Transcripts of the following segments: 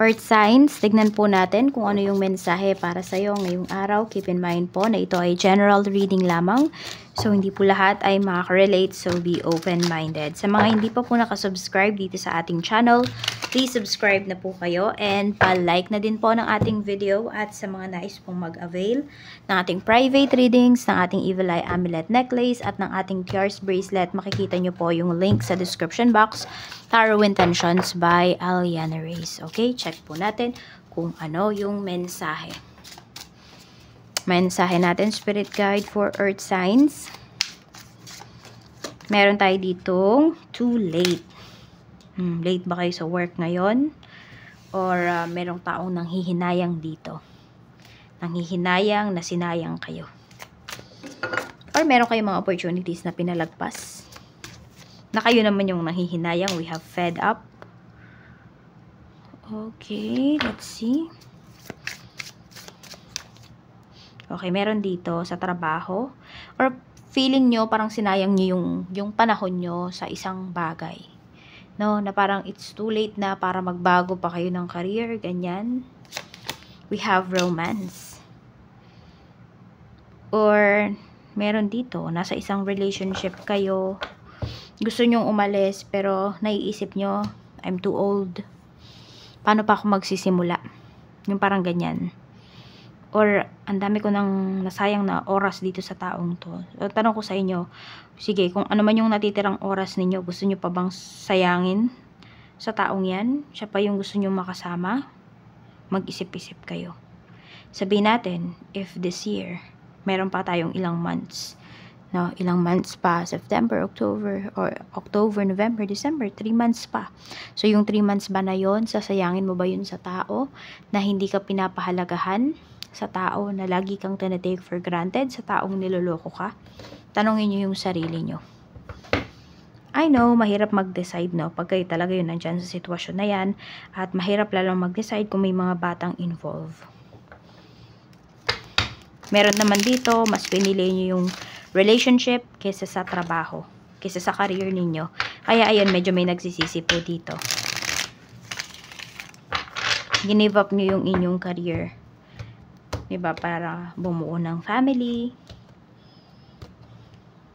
Earth signs, tignan po natin kung ano yung mensahe para sa'yo ngayong araw. Keep in mind po na ito ay general reading lamang. So, hindi po lahat ay makaka-relate. So, be open-minded. Sa mga hindi pa po nakasubscribe dito sa ating channel, please subscribe na po kayo and pa-like na din po ng ating video. At sa mga nais pong mag-avail ng ating private readings, ng ating Evil Eye Amulet Necklace at ng ating Tears Bracelet, makikita nyo po yung link sa description box. Tarot Intentions by Aliana Reyes. Okay, check po natin kung ano yung mensahe. Mensahe natin, Spirit Guide for Earth Signs. Meron tayo ditong too late. Late ba kayo sa work ngayon? Or merong taong nanghihinayang dito? Nanghihinayang na sinayang kayo. Or meron kayong mga opportunities na pinalagpas. Na kayo naman yung nanghihinayang. We have fed up. Okay, let's see. Okay, meron dito sa trabaho. Or feeling nyo, parang sinayang nyo yung panahon nyo sa isang bagay. No, na parang it's too late na para magbago pa kayo ng career, ganyan. We have romance. Or meron dito, nasa isang relationship kayo. Gusto nyong umalis, pero naiisip nyo, I'm too old. Paano pa ako magsisimula? Yung parang ganyan. Or, ang dami ko nang nasayang na oras dito sa taong to. So, tanong ko sa inyo, sige, kung ano man yung natitirang oras ninyo, gusto nyo pa bang sayangin sa taong yan? Siya pa yung gusto nyo makasama? Mag-isip-isip kayo. Sabihin natin, if this year, meron pa tayong ilang months, no, ilang months pa, September, October, or October, November, December, 3 months pa. So, yung 3 months ba na yon, sasayangin mo ba yun sa tao na hindi ka pinapahalagahan? Sa tao na lagi kang tinatake for granted? Sa taong niloloko ka? Tanongin nyo yung sarili nyo. I know, mahirap mag-decide, no? Pag kayo talaga yun nandyan sa sitwasyon na yan. At mahirap lalong mag-decide kung may mga batang involved. Meron naman dito, mas pinili nyo yung relationship kaysa sa trabaho, kaysa sa career ninyo. Kaya ayun, medyo may nagsisisi po dito. Give up nyo yung inyong career. Diba? Para bumuo ng family.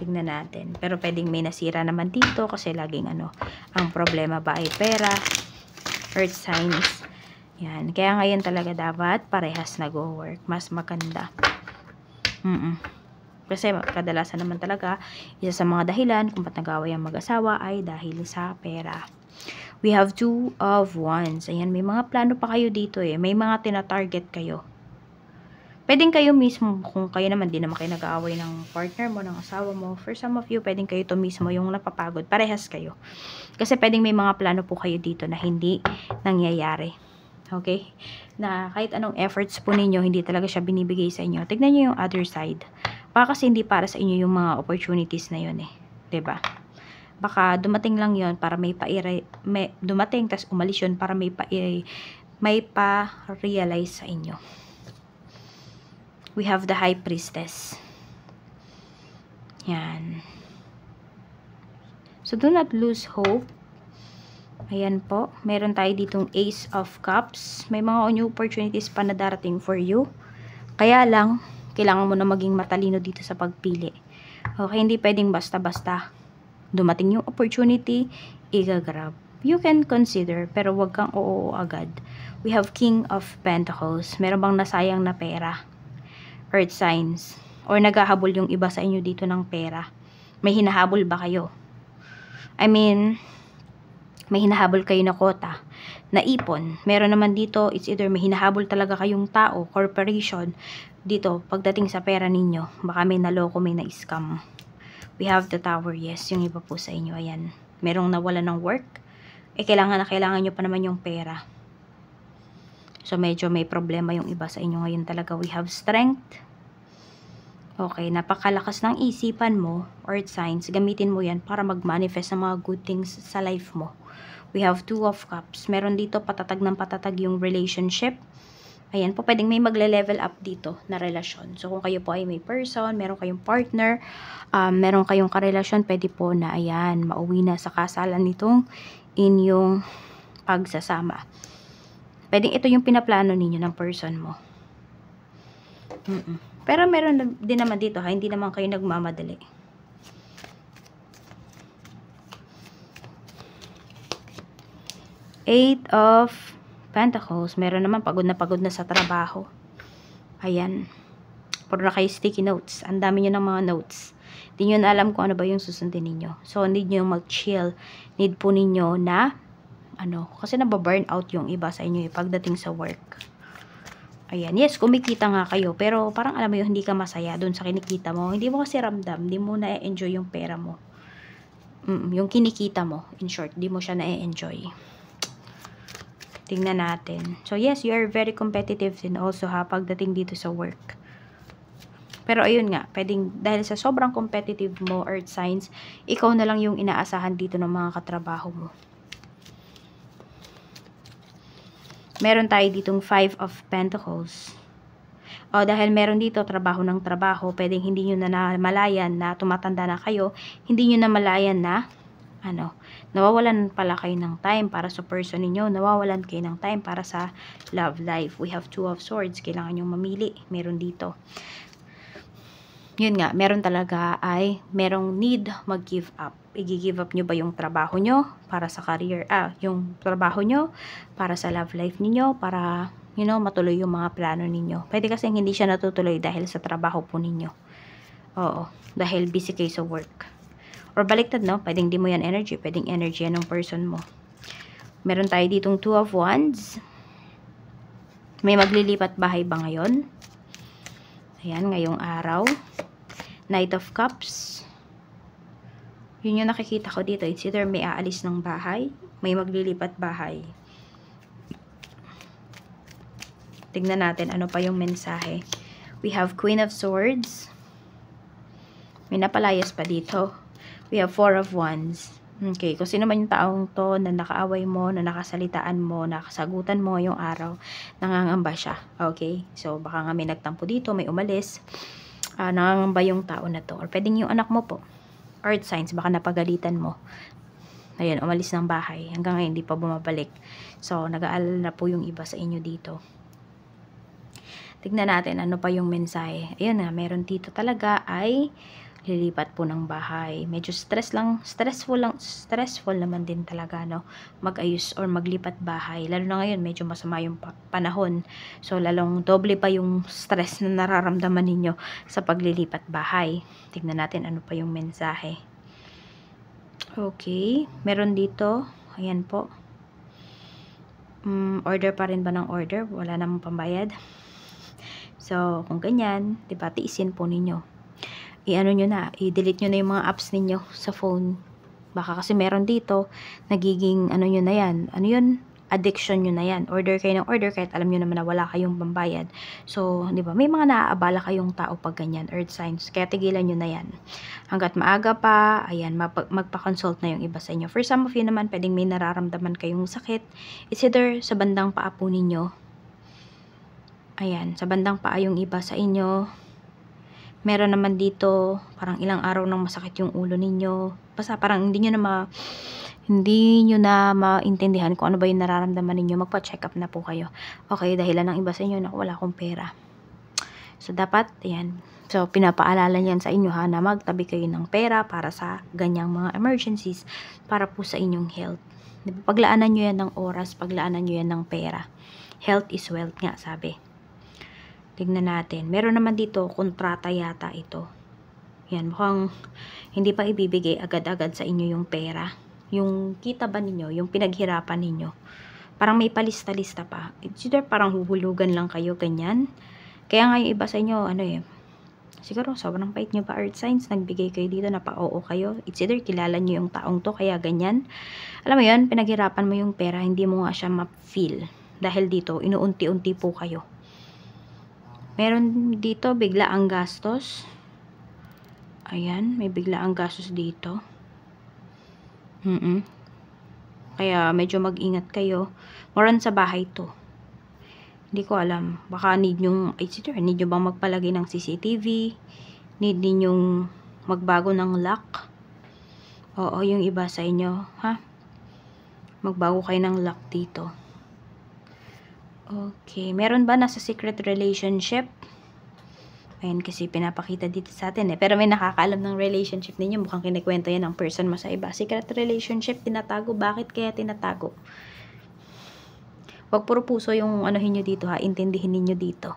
Tignan natin. Pero pwedeng may nasira naman dito kasi laging ang problema ba ay pera. Earth signs. Yan. Kaya ngayon talaga dapat parehas nag-work. Mas maganda. Kasi kadalasan naman talaga, isa sa mga dahilan kung ba't nag-away ang mag-asawa ay dahil sa pera. We have 2 of Wands. Ayan, may mga plano pa kayo dito eh. May mga tina-target kayo. Pwedeng kayo mismo, kung kayo naman, di naman kayo nag-aaway ng partner mo, ng asawa mo. For some of you, pwedeng kayo to mismo yung napapagod. Parehas kayo. Kasi pwedeng may mga plano po kayo dito na hindi nangyayari. Okay? Na kahit anong efforts po ninyo, hindi talaga siya binibigay sa inyo. Tignan nyo yung other side. Baka kasi hindi para sa inyo yung mga opportunities na yun eh. 'Di ba? Baka dumating lang yun para dumating, tas umalis yun para may pa-realize sa inyo. We have the High Priestess. Yan. So, do not lose hope. Ayan po. Meron tayo ditong Ace of Cups. May mga new opportunities pa na darating for you. Kaya lang, kailangan mo na maging matalino dito sa pagpili. Okay, hindi pwedeng basta-basta. Dumating yung opportunity, i-grab. You can consider, pero wag kang oo agad. We have King of Pentacles. Meron bang nasayang na pera? Earth signs. Or naghahabol yung iba sa inyo dito ng pera. May hinahabol ba kayo? I mean, may hinahabol kayo na quota, na ipon. Meron naman dito, it's either may hinahabol talaga kayong tao, corporation. Dito, pagdating sa pera ninyo, baka may naloko, may na-scam. We have the Tower, yes. Yung iba po sa inyo, ayan. Merong nawala ng work. Kailangan nyo pa naman yung pera. So, medyo may problema yung iba sa inyo ngayon talaga. We have Strength. Okay, napakalakas ng isipan mo, Earth signs. Gamitin mo yan para mag-manifest ng mga good things sa life mo. We have 2 of Cups. Meron dito patatag ng patatag yung relationship. Ayan po, pwedeng may magle-level up dito na relasyon. So, kung kayo po ay may person, meron kayong partner, meron kayong karelasyon, pwede po na, ayan, mauwi na sa kasalan nitong inyong pagsasama. Pwedeng ito yung pinaplano ninyo ng person mo. Pero meron din naman dito, ha? Hindi naman kayo nagmamadali. Eight of Pentacles. Meron naman pagod na sa trabaho. Ayan. Puro na kayo sticky notes. Ang dami nyo ng mga notes. Hindi nyo na alam kung ano ba yung susundin ninyo. So, need nyo mag-chill. Need po ninyo na, kasi nababurn out yung iba sa inyo pagdating sa work. Ayan. Yes, kumikita nga kayo. Pero parang alam mo yun, hindi ka masaya dun sa kinikita mo. Hindi mo kasi ramdam. Hindi mo na-enjoy yung pera mo. Yung kinikita mo. In short, hindi mo siya na-enjoy. Tingnan natin. So, yes, you are very competitive din also, ha, pagdating dito sa work. Pero, ayun nga, pwedeng, dahil sa sobrang competitive mo, earth signs, ikaw na lang yung inaasahan dito ng mga katrabaho mo. Meron tayo ditong 5 of Pentacles. O, dahil meron dito trabaho ng trabaho, pwedeng hindi nyo na namalayan na tumatanda na kayo, hindi nyo namalayan na, nawawalan pala kayo ng time para sa person ninyo, nawawalan kayo ng time para sa love life. We have 2 of Swords, kailangan nyo mamili, meron dito. Yun nga, meron talaga ay, merong need mag-give up. I-give up nyo ba yung trabaho nyo para sa career, yung trabaho nyo para sa love life ninyo, para, matuloy yung mga plano ninyo. Pwede kasi hindi siya natutuloy dahil sa trabaho po ninyo. Oo, dahil busy kayo sa work. Or baliktad, no? Pwedeng di mo yan energy. Pwedeng energy yan ng person mo. Meron tayo ditong 2 of Wands. May maglilipat bahay ba ngayon? Ayan, ngayong araw. Knight of Cups. Yun yung nakikita ko dito. It's either may aalis ng bahay, may maglilipat bahay. Tignan natin ano pa yung mensahe. We have Queen of Swords. May napalayas pa dito. We have 4 of Wands. Okay, kung sino man yung taong to na nakaaway mo, na nakasalitaan mo, nakasagutan mo ngayong araw, nangangamba siya. Okay? So, baka nga may nagtampo dito, may umalis. Nangangamba yung tao na to. Or pwedeng yung anak mo po. Earth signs, baka napagalitan mo. Ayan, umalis ng bahay. Hanggang ngayon, hindi pa bumabalik. So, nag-aalala na po yung iba sa inyo dito. Tignan natin ano pa yung mensahe. Ayun nga, meron dito talaga ay lilipat po ng bahay. Medyo stressful naman din talaga, no? Mag-ayos or maglipat bahay. Lalo na ngayon, medyo masama yung panahon. So, lalong doble pa yung stress na nararamdaman ninyo sa paglilipat bahay. Tignan natin ano pa yung mensahe. Okay. Meron dito. Ayan po. Order pa rin ba ng order? Wala namang pambayad. So, kung ganyan, diba, tiisin po ninyo. I-delete nyo na yung mga apps ninyo sa phone. Baka kasi meron dito, nagiging, nyo na yan. Addiction nyo na yan. Order kayo ng order, kahit alam nyo naman na wala kayong pambayad. So, di ba, may mga naaabala kayong tao pag ganyan, earth signs. Kaya tigilan nyo na yan. Hanggat maaga pa, ayan, magpa-consult na yung iba sa inyo. For some of you naman, pwedeng may nararamdaman kayong sakit. It's either sa bandang paa po ninyo. Ayan, sa bandang paa yung iba sa inyo. Meron naman dito, parang ilang araw nang masakit yung ulo ninyo. Basta parang hindi nyo na maintindihan kung ano ba yung nararamdaman ninyo. Magpa-check up na po kayo. Okay, dahilan ng iba sa inyo na wala akong pera. So, dapat, ayan. So, pinapaalala niyan sa inyo, ha, na magtabi kayo ng pera para sa ganyang mga emergencies, para po sa inyong health. Diba? Paglaanan nyo yan ng oras, paglaanan nyo yan ng pera. Health is wealth nga, sabi. Tignan natin. Meron naman dito, kontrata yata ito. Yan, mukhang hindi pa ibibigay agad-agad sa inyo yung pera. Yung kita ba ninyo, yung pinaghirapan ninyo. Parang may palista-lista pa. It's either parang huhulugan lang kayo, ganyan. Kaya nga yung iba sa inyo, siguro sobrang pait nyo pa, earth signs, nagbigay kayo dito na pa-oo kayo. It's either kilala nyo yung taong to, kaya ganyan. Alam mo yun, pinaghirapan mo yung pera, hindi mo nga siya ma-feel. Dahil dito, inuunti-unti po kayo. Meron dito, bigla ang gastos. Ayan, may bigla ang gastos dito. Kaya medyo mag-ingat kayo. Moran sa bahay to. Hindi ko alam. Baka need nyo bang magpalagay ng CCTV? Need ninyong magbago ng lock? Oo, yung iba sa inyo, ha? Magbago kayo ng lock dito. Okay, meron ba nasa secret relationship? Ayan, kasi pinapakita dito sa atin eh. Pero may nakakaalam ng relationship ninyo. Mukhang kinikwento yan ng person mo sa iba. Secret relationship, tinatago. Bakit kaya tinatago? Huwag puro puso yung anuhin nyo dito ha. Intindihin ninyo dito.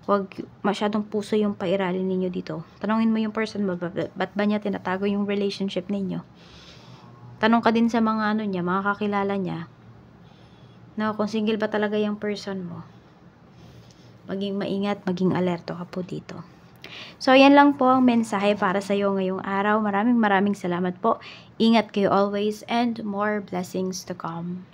Huwag masyadong puso yung pairalin ninyo dito. Tanungin mo yung person mo, ba't ba niya tinatago yung relationship ninyo? Tanong ka din sa mga ano niya, mga kakilala niya. No, kung single ba talaga yung person mo. Maging maingat, maging alerto ka po dito. So, yan lang po ang mensahe para sa iyo ngayong araw. Maraming salamat po. Ingat kayo always and more blessings to come.